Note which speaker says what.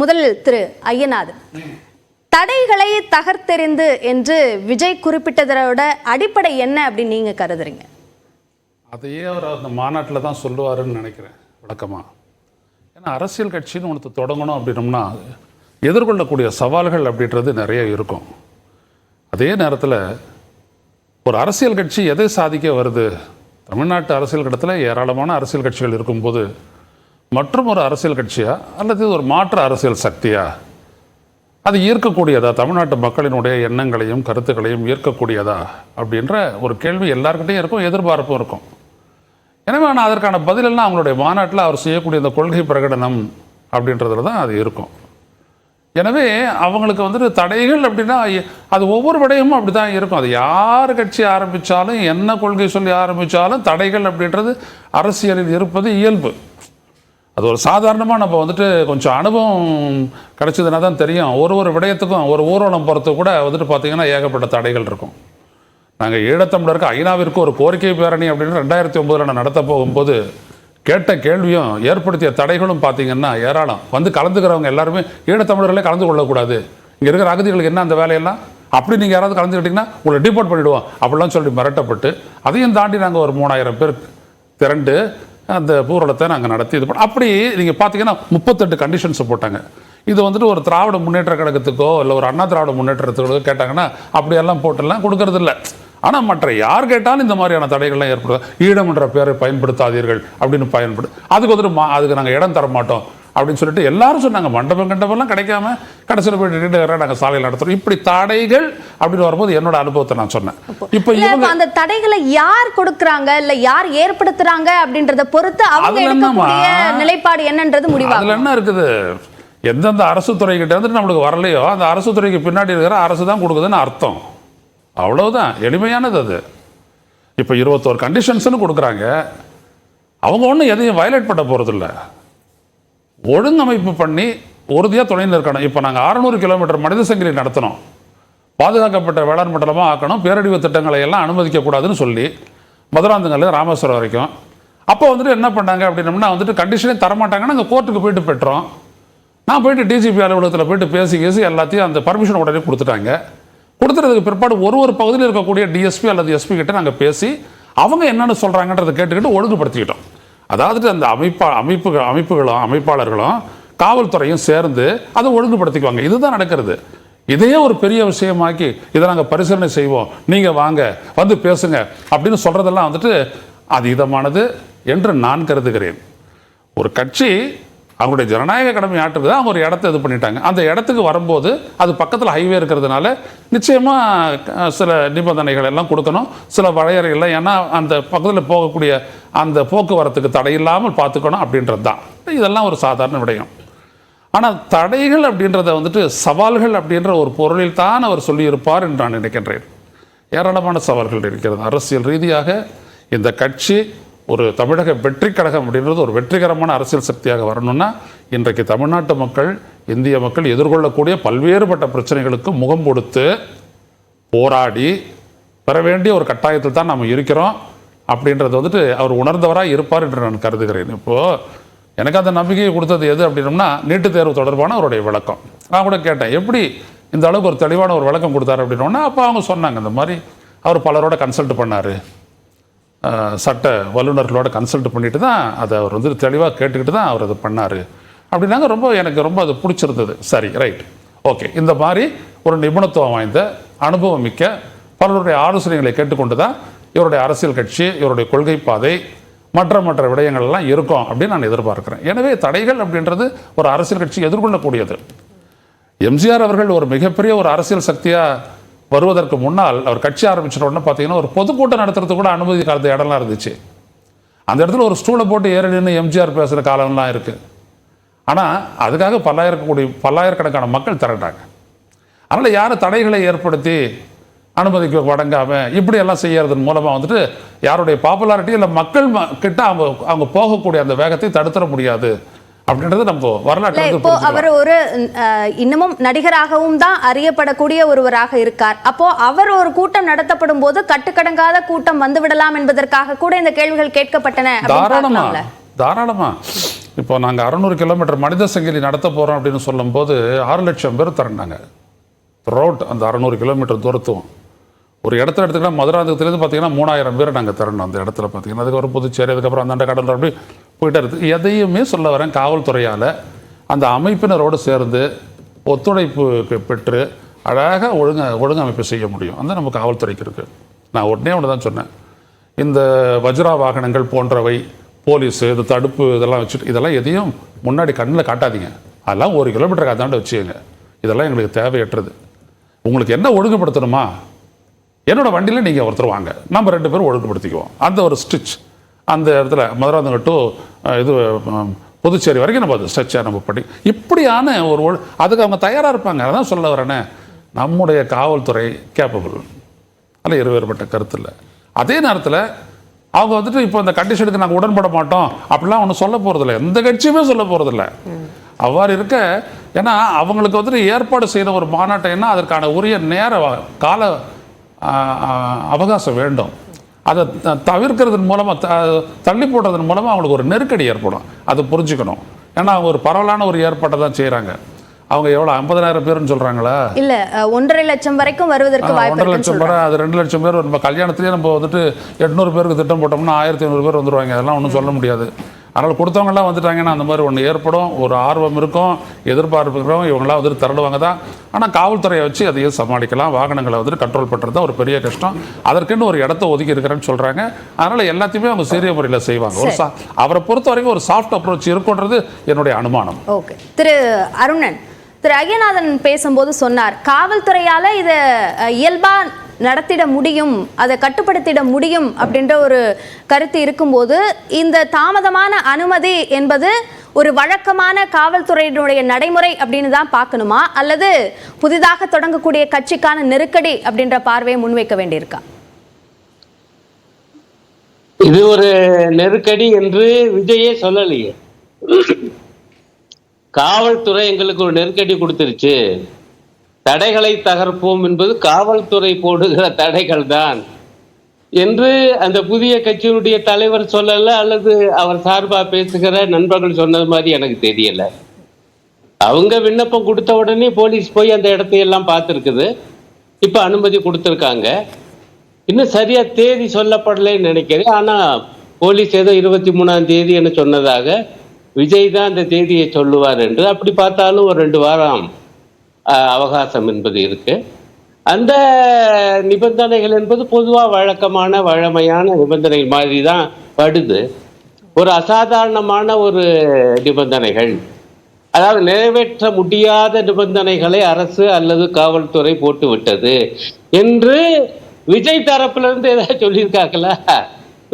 Speaker 1: முதலில் திரு ஐயநாதன், தடைகளை தகர்த்தெறிந்து என்று விஜய் குறிப்பிட்டதோட அடிப்படை என்ன அப்படின்னு நீங்க கருதுறீங்க?
Speaker 2: அதையே அவர் அந்த மாநாட்டில் தான் சொல்லுவாருன்னு நினைக்கிறேன் வழக்கமாக. ஏன்னா அரசியல் கட்சின்னு ஒன்று தொடங்கணும் அப்படின்னோம்னா எதிர்கொள்ளக்கூடிய சவால்கள் அப்படின்றது நிறைய இருக்கும். அதே நேரத்தில் ஒரு அரசியல் கட்சி எதை சாதிக்க வருது? தமிழ்நாட்டு அரசியல் கட்டத்தில் ஏராளமான அரசியல் கட்சிகள் இருக்கும்போது மற்றும் ஒரு அரசியல் கட்சியா அல்லது ஒரு மாற்று அரசியல் சக்தியா அது ஈர்க்கக்கூடியதா? தமிழ்நாட்டு மக்களினுடைய எண்ணங்களையும் கருத்துக்களையும் ஈர்க்கக்கூடியதா அப்படின்ற ஒரு கேள்வி எல்லாருக்கிட்டையும் இருக்கும், எதிர்பார்ப்பும் இருக்கும். எனவே ஆனால் அதற்கான பதிலெல்லாம் அவங்களுடைய மாநாட்டில் அவர் செய்யக்கூடிய இந்த கொள்கை பிரகடனம் அப்படின்றதுல தான் அது இருக்கும். எனவே அவங்களுக்கு வந்துட்டு தடைகள் அப்படின்னா அது ஒவ்வொரு விடயமும் அப்படி தான் இருக்கும். அது யார் கட்சி ஆரம்பித்தாலும் என்ன கொள்கை சொல்லி ஆரம்பித்தாலும் தடைகள் அப்படின்றது அரசியலில் இருப்பது இயல்பு. அது ஒரு சாதாரணமாக நம்ம வந்துட்டு கொஞ்சம் அனுபவம் கிடைச்சதுன்னா தான் தெரியும். ஒரு விடயத்துக்கும் ஒரு ஊர்வலம் போகிறதுக்கு கூட வந்துட்டு பார்த்திங்கன்னா ஏகப்பட்ட தடைகள் இருக்கும். நாங்கள் ஈழத்தமிழருக்கு ஐநாவிற்கு ஒரு கோரிக்கை பேரணி அப்படின்னு 2009 நான் நடத்த போகும்போது கேட்ட கேள்வியும் ஏற்படுத்திய தடைகளும் பார்த்தீங்கன்னா ஏராளம். வந்து கலந்துக்கிறவங்க எல்லாருமே ஈழத்தமிழர்களே கலந்து கொள்ளக்கூடாது, இங்கே இருக்கிற அகதிகளுக்கு என்ன அந்த வேலையெல்லாம், அப்படி நீங்கள் யாராவது கலந்துக்கிட்டிங்கன்னா உங்களை டிபோர்ட் பண்ணிவிடுவோம் அப்படிலாம் சொல்லி மிரட்டப்பட்டு அதையும் தாண்டி நாங்கள் ஒரு 3000 பேர் திரண்டு அந்த ஊர்வலத்தை நாங்கள் நடத்தி இது பண்ணோம். அப்படி நீங்கள் பார்த்தீங்கன்னா 38 கண்டிஷன்ஸை போட்டாங்க. இது வந்துட்டு ஒரு திராவிட முன்னேற்ற கழகத்துக்கோ இல்லை ஒரு அண்ணா திராவிட முன்னேற்றத்துக்கோ கேட்டாங்கன்னா அப்படியெல்லாம் போட்டெல்லாம் கொடுக்கறதில்ல. ஆனால் மற்ற யார் கேட்டாலும் இந்த மாதிரியான தடைகள்லாம் ஏற்படுது. ஈழம் என்ற பேரை பயன்படுத்தாதீர்கள் அப்படின்னு அதுக்கு வந்துட்டு அதுக்கு நாங்கள் இடம் தர மாட்டோம் அப்படின்னு சொல்லிட்டு எல்லாரும் சொன்னாங்க. மண்டபம்லாம் கிடைக்காம கடைசியில் போயிட்டு நாங்கள் சாலையில் நடத்துறோம். இப்படி தடைகள் அப்படின்னு வரும்போது என்னோட அனுபவத்தை நான் சொன்னேன். இப்போ
Speaker 1: அந்த தடைகளை யார் கொடுக்குறாங்க இல்லை யார் ஏற்படுத்துறாங்க அப்படின்றத பொறுத்து அவங்க எடுக்கக்கூடிய நிலைப்பாடு என்னன்றது முடிவாகும்.
Speaker 2: அதில் என்ன இருக்குது? எந்தெந்த அரசு துறை கிட்ட வந்துட்டு நம்மளுக்கு வரலையோ அந்த அரசு துறைக்கு பின்னாடி இருக்கிற அரசு தான் கொடுக்குதுன்னு அர்த்தம். அவ்வளவுதான், எளிமையானது அது. இப்போ 21 கண்டிஷன்ஸ்னு கொடுக்குறாங்க. அவங்க ஒன்றும் எதையும் வயலேட் பண்ண போகிறதில்ல. ஒழுங்கமைப்பு பண்ணி உறுதியாக துணையில் இருக்கணும். இப்போ நாங்கள் 600 கிலோமீட்டர் மனித சங்கிலி நடத்தணும், பாதுகாக்கப்பட்ட வேளாண் மண்டலமாக ஆக்கணும், பேரழிவு திட்டங்களை எல்லாம் அனுமதிக்கக்கூடாதுன்னு சொல்லி மதுராந்தகங்கள் ராமேஸ்வரம் வரைக்கும். அப்போ வந்துட்டு என்ன பண்ணாங்க அப்படின்னம்னா வந்துட்டு கண்டிஷனே தரமாட்டாங்கன்னா நாங்கள் கோர்ட்டுக்கு போயிட்டு பெற்றோம். நான் போயிட்டு டிஜிபி அலுவலகத்தில் போயிட்டு பேசி எல்லாத்தையும் அந்த பர்மிஷன் உடனே கொடுத்துட்டாங்க. கொடுத்துறதுக்கு பிற்பாடு ஒரு பகுதியில் இருக்கக்கூடிய டிஎஸ்பி அல்லது எஸ்பி கிட்ட நாங்கள் பேசி அவங்க என்னென்னு சொல்கிறாங்கன்றதை கேட்டுக்கிட்டு ஒழுங்குபடுத்திக்கிட்டோம். அதாவது அந்த அமைப்பாளர்களும் காவல்துறையும் சேர்ந்து அதை ஒழுங்குபடுத்திக்குவாங்க. இதுதான் நடக்கிறது. இதையே ஒரு பெரிய விஷயமாக்கி இதை நாங்கள் பரிசீலனை செய்வோம், நீங்கள் வாங்க வந்து பேசுங்க அப்படின்னு சொல்கிறதெல்லாம் வந்துட்டு அது இதமானது என்று நான் கருதுகிறேன். ஒரு கட்சி அவங்களுடைய ஜனநாயக கடமை ஆற்றுறது, அவங்க ஒரு இடத்த இது பண்ணிட்டாங்க. அந்த இடத்துக்கு வரும்போது அது பக்கத்தில் ஹைவே இருக்கிறதுனால நிச்சயமாக சில நிபந்தனைகள் எல்லாம் கொடுக்கணும், சில வரையறைகள். ஏன்னா அந்த பக்கத்தில் போகக்கூடிய அந்த போக்குவரத்துக்கு தடை இல்லாமல் பார்த்துக்கணும் அப்படின்றது தான். இதெல்லாம் ஒரு சாதாரண விடயம். ஆனால் தடைகள் அப்படின்றத வந்துட்டு சவால்கள் அப்படின்ற ஒரு பொருளில் தான் அவர் சொல்லியிருப்பார் என்று நான் நினைக்கின்றேன். ஏராளமான சவால்கள் இருக்கிறது. அரசியல் ரீதியாக இந்த கட்சி ஒரு தமிழக வெற்றி கழகம் அப்படின்றது ஒரு வெற்றிகரமான அரசியல் சக்தியாக வரணும்னா இன்றைக்கு தமிழ்நாட்டு மக்கள், இந்திய மக்கள் எதிர்கொள்ளக்கூடிய பல்வேறுபட்ட பிரச்சனைகளுக்கு முகம் கொடுத்து போராடி பெற வேண்டிய ஒரு கட்டாயத்தில் தான் நாம் இருக்கிறோம் அப்படின்றது வந்துட்டு அவர் உணர்ந்தவராக இருப்பார் என்று நான் கருதுகிறேன். இப்போது எனக்கு அந்த நம்பிக்கையை கொடுத்தது எது அப்படின்னம்னா நீட்டுத் தேர்வு தொடர்பான அவருடைய விளக்கம். நான் கூட கேட்டேன், எப்படி இந்த அளவுக்கு ஒரு தெளிவான ஒரு விளக்கம் கொடுத்தாரு அப்படின்னோன்னா அப்போ அவங்க சொன்னாங்க, இந்த மாதிரி அவர் பலரோட கன்சல்ட் பண்ணார், சட்ட வல்லுநர்களோட கன்சல்ட் பண்ணிட்டு தான் அதை அவர் வந்து தெளிவாக கேட்டுக்கிட்டு தான் அவர் அதை பண்ணார் அப்படின்னாங்க. எனக்கு ரொம்ப அது பிடிச்சிருந்தது. சரி, ரைட், ஓகே. இந்த மாதிரி ஒரு நிபுணத்துவம் வாய்ந்த அனுபவம் மிக்க பலருடைய ஆலோசனைகளை கேட்டுக்கொண்டு தான் இவருடைய அரசியல் கட்சி, இவருடைய கொள்கை பாதை, மற்ற விடயங்கள் எல்லாம் இருக்கும் அப்படின்னு நான் எதிர்பார்க்கிறேன். எனவே தடைகள் அப்படின்றது ஒரு அரசியல் கட்சி எதிர்கொள்ளக்கூடியது. எம்ஜிஆர் அவர்கள் ஒரு மிகப்பெரிய ஒரு அரசியல் சக்தியாக வருவதற்கு முன்னால் அவர் கட்சி ஆரம்பிச்சிட்ட உடனே பார்த்தீங்கன்னா ஒரு பொதுக்கூட்டம் நடத்துறது கூட அனுமதி காலத்து இடம்லாம் இருந்துச்சு. அந்த இடத்துல ஒரு ஸ்டூலை போட்டு ஏறி நின்று எம்ஜிஆர் பேசுகிற காலம்லாம் இருக்குது. ஆனால் அதுக்காக பல்லாயிரக்கணக்கான மக்கள் திரட்டாங்க. அதனால் யாரும் தடைகளை ஏற்படுத்தி அனுமதிக்கு வழங்காமல் இப்படியெல்லாம் செய்யறதன் மூலமாக வந்துட்டு யாருடைய பாப்புலாரிட்டி இல்லை மக்கள் கிட்ட அவங்க போகக்கூடிய அந்த வேகத்தை தடுத்துட முடியாது அப்படின்றது நம்ம வரலாற்று.
Speaker 1: இப்போ அவர் ஒரு இன்னமும் நடிகராகவும் தான் அறியப்படக்கூடிய ஒருவராக இருக்கார். அப்போ அவர் ஒரு கூட்டம் நடத்தப்படும் போது கட்டுக்கடங்காத கூட்டம் வந்து விடலாம் என்பதற்காக கூட இந்த கேள்விகள் கேட்கப்பட்டன.
Speaker 2: தாராளமா இப்போ நாங்கள் 600 கிலோமீட்டர் மனித சங்கிலி நடத்த போகிறோம் அப்படின்னு சொல்லும்போது 6 லட்சம் பேர் திரண்டாங்க. ரோட் அந்த 600 கிலோமீட்டர் தூரத்தும் ஒரு இடத்துல எடுத்துக்கிட்டா மதுராந்தகத்துலேருந்து பார்த்தீங்கன்னா 3000 பேர் நாங்கள் திரண்டோம் அந்த இடத்துல பார்த்தீங்கன்னா. அதுக்கப்புறம் புதுச்சேரி, அதுக்கப்புறம் அந்தாண்ட கடலூர் அப்படி போயிட்டே இருக்குது. எதையுமே சொல்ல வரேன், காவல்துறையால் அந்த அமைப்பினரோடு சேர்ந்து ஒத்துழைப்பு பெற்று அழகாக ஒழுங்கமைப்பு செய்ய முடியும். அந்த நம்ம காவல்துறைக்கு இருக்குது. நான் ஒன்று தான் சொன்னேன், இந்த வஜ்ரா வாகனங்கள் போன்றவை, போலீஸு, இது தடுப்பு இதெல்லாம் வச்சுட்டு இதெல்லாம் எதையும் முன்னாடி கண்ணில் காட்டாதீங்க. அதெல்லாம் 1 கிலோமீட்டருக்கு அதாண்ட வச்சுக்கோங்க. இதெல்லாம் எங்களுக்கு தேவையற்றது. உங்களுக்கு என்ன ஒழுங்குபடுத்தணுமா, என்னோட வண்டியில் நீங்கள் ஒருத்தர் வாங்க, நம்ம 2 பேரும் ஒழுங்குபடுத்திக்குவோம். அந்த ஒரு ஸ்டிச் அந்த இடத்துல மதுராந்தகம் டு இது புதுச்சேரி வரைக்கும் நம்ம அது ஸ்ட்ரெச்சாக நம்ம பண்ணி இப்படியான ஒரு அதுக்கு அவங்க தயாராக இருப்பாங்க. அதான் சொல்ல வரேனே, நம்முடைய காவல்துறை கேப்பபிள், அதில் இருவேறுபட்ட கருத்து இல்லை. அதே நேரத்தில் அவங்க வந்துட்டு இப்போ இந்த கண்டிஷனுக்கு நாங்கள் உடன்பட மாட்டோம் அப்படிலாம் ஒன்றும் சொல்ல போகிறதில்ல, எந்த கட்சியுமே சொல்ல போகிறதில்ல. அவ்வாறு இருக்க, ஏன்னா அவங்களுக்கு வந்துட்டு ஏற்பாடு செய்கிற ஒரு மாநாட்டைன்னா அதற்கான உரிய நேர கால அவகாசம் வேண்டும். அதை தவிர்க்கிறதன் மூலமாக, தள்ளி போடுறதன் மூலமாக அவங்களுக்கு ஒரு நெருக்கடி ஏற்படும். அதை புரிஞ்சுக்கணும். ஏன்னா அவங்க ஒரு பரவலான ஒரு ஏற்பாட்டை தான் செய்கிறாங்க. அவங்க எவ்வளோ 50,000 பேர்னு சொல்கிறாங்களா?
Speaker 1: இல்லை, 1.5 லட்சம் வரைக்கும் வருவதற்கு வாய்ப்பு.
Speaker 2: 1.5 லட்சம் பேர், அது 2 லட்சம் பேர். நம்ம கல்யாணத்துலேயே நம்ம வந்துட்டு 800 பேருக்கு திட்டம் போட்டோம்னா 1500 பேர் வந்துடுவாங்க. அதெல்லாம் ஒன்றும் சொல்ல முடியாது. அதனால் கொடுத்தவங்கலாம் வந்துட்டாங்கன்னா அந்த மாதிரி ஒன்று ஏற்படும், ஒரு ஆர்வம் இருக்கும், எதிர்பார்ப்பு இருக்கிறோம், இவங்களாம் வந்துட்டு திரளுவாங்க தான். ஆனால் காவல்துறையை வச்சு அதையும் சமாளிக்கலாம். வாகனங்களை வந்துட்டு கண்ட்ரோல் பண்ணுறது தான் ஒரு பெரிய கஷ்டம். அதற்குன்னு ஒரு இடத்த ஒதுக்கி இருக்கிறேன்னு சொல்கிறாங்க. அதனால் எல்லாத்தையுமே அவங்க சீரிய முறையில் செய்வாங்க. ஒரு அவரை பொறுத்த வரைக்கும் ஒரு சாஃப்ட் அப்ரோச் இருக்குன்றது என்னுடைய அனுமானம்.
Speaker 1: ஓகே, திரு அருணன், திரு ஐயநாதன் பேசும்போது சொன்னார், காவல்துறையால் இதை இயல்பாக நடத்திட முடியும், அதை கட்டுப்படுத்திட முடியும் அப்படின்ற ஒரு கருத்து இருக்கும்போது இந்த தாமதமான அனுமதி என்பது ஒரு வழக்கமான காவல்துறையினுடைய நடைமுறை அப்படின்னு தான் பார்க்கணுமா, அல்லது புதிதாக தொடங்கக்கூடிய கட்சிக்கான நெருக்கடி அப்படின்ற பார்வையை முன்வைக்க வேண்டியிருக்கா?
Speaker 3: இது ஒரு நெருக்கடி என்று விஜயே சொல்லலையே. காவல்துறை எங்களுக்கு ஒரு நெருக்கடி கொடுத்துருச்சு, தடைகளை தகர்ப்போம் என்பது காவல்துறை போடுகிற தடைகள் தான் என்று அந்த புதிய கட்சியினுடைய தலைவர் சொல்லல, அல்லது அவர் சார்பாக பேசுகிற நண்பர்கள் சொன்னது மாதிரி எனக்கு தெரியல. அவங்க விண்ணப்பம் கொடுத்த உடனே போலீஸ் போய் அந்த இடத்தையெல்லாம் பார்த்துருக்குது. இப்போ அனுமதி கொடுத்துருக்காங்க. இன்னும் சரியா தேதி சொல்லப்படலைன்னு நினைக்கிறேன். ஆனால் போலீஸ் ஏதோ 23ஆம் தேதி என்று சொன்னதாக, விஜய் தான் அந்த தேதியை சொல்லுவார் என்று. அப்படி பார்த்தாலும் ஒரு 2 வாரம் அவகாசம் என்பது இருக்கு. அந்த நிபந்தனைகள் என்பது பொதுவாக வழக்கமான வழமையான நிபந்தனைகள் மாதிரி தான் படுது. ஒரு அசாதாரணமான ஒரு நிபந்தனைகள், அதாவது நிறைவேற்ற முடியாத நிபந்தனைகளை அரசு அல்லது காவல்துறை போட்டு விட்டது என்று விஜய் தரப்புல இருந்து ஏதாவது சொல்லியிருக்காங்களா?